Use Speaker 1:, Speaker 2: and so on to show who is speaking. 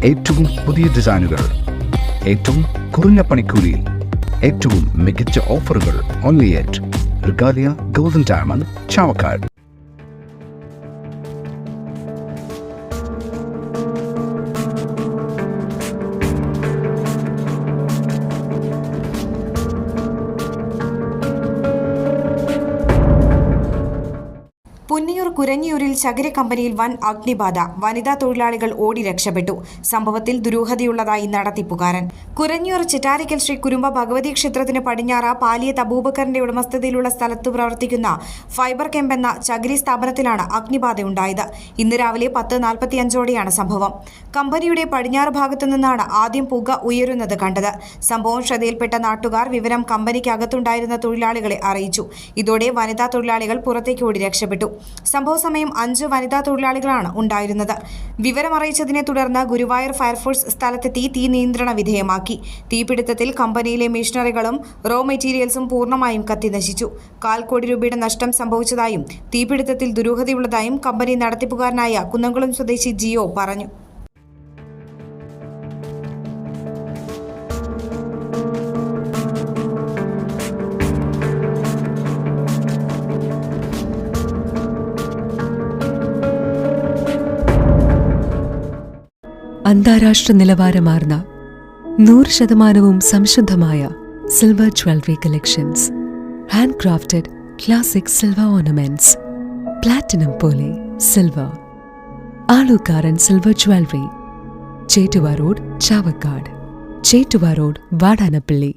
Speaker 1: ഏറ്റവും പുതിയ ഡിസൈനുകൾ, ഏറ്റവും കുറഞ്ഞ പണിക്കൂലിയിൽ, ഏറ്റവും മികച്ച ഓഫറുകൾ. Only at Regalia Golden Diamond, Chavakkad.
Speaker 2: Punniyur കുരഞ്ഞിയൂരിൽ ചകിരി കമ്പനിയിൽ വൻ അഗ്നിബാധ. വനിതാ തൊഴിലാളികൾ ഓടി രക്ഷപ്പെട്ടു. സംഭവത്തിൽ ദുരൂഹതയുള്ളതായി നടത്തിപ്പുകാരൻ. കുരഞ്ഞിയൂർ ചിറ്റാരിക്കൽ ശ്രീ കുരുമ്പ ഭഗവതി ക്ഷേത്രത്തിന് പടിഞ്ഞാറ് പാലിയത്ത് അബൂബക്കറിന്റെ ഉടമസ്ഥതയിലുള്ള സ്ഥലത്ത് പ്രവർത്തിക്കുന്ന ഫൈബർ കെമ്പ് എന്ന ചകിരി സ്ഥാപനത്തിലാണ് അഗ്നിബാധയുണ്ടായത്. ഇന്ന് രാവിലെ 10:45ഓടെയാണ് സംഭവം. കമ്പനിയുടെ പടിഞ്ഞാറ് ഭാഗത്തു നിന്നാണ് ആദ്യം പുക ഉയരുന്നത് കണ്ടത്. സംഭവം ശ്രദ്ധയിൽപ്പെട്ട നാട്ടുകാർ വിവരം കമ്പനിക്കകത്തുണ്ടായിരുന്ന തൊഴിലാളികളെ അറിയിച്ചു. ഇതോടെ വനിതാ തൊഴിലാളികൾ പുറത്തേക്ക് ഓടി രക്ഷപ്പെട്ടു. സംഭവ സമയം 5 വനിതാ തൊഴിലാളികളാണ് ഉണ്ടായിരുന്നത്. വിവരമറിയിച്ചതിനെ തുടർന്ന് ഗുരുവായൂർ ഫയർഫോഴ്സ് സ്ഥലത്തെത്തി തീ നിയന്ത്രണ വിധേയമാക്കി. തീപിടുത്തത്തിൽ കമ്പനിയിലെ മെഷീനറികളും റോ മെറ്റീരിയൽസും പൂർണ്ണമായും കത്തിനശിച്ചു. 1/4 കോടി രൂപയുടെ നഷ്ടം സംഭവിച്ചതായും തീപിടുത്തത്തിൽ ദുരൂഹതയുള്ളതായും കമ്പനി നടത്തിപ്പുകാരനായ കുന്നംകുളം സ്വദേശി ജിയോ പറഞ്ഞു.
Speaker 3: അന്താരാഷ്ട്ര നിലവാരമാർന്ന 100% സംശുദ്ധമായ silver jewellery collections, hand crafted classic silver ornaments, platinum പോലെ silver, Alukkaran silver jewellery, Chettuva road, Chavakkad, Chettuva road, Vadanappally.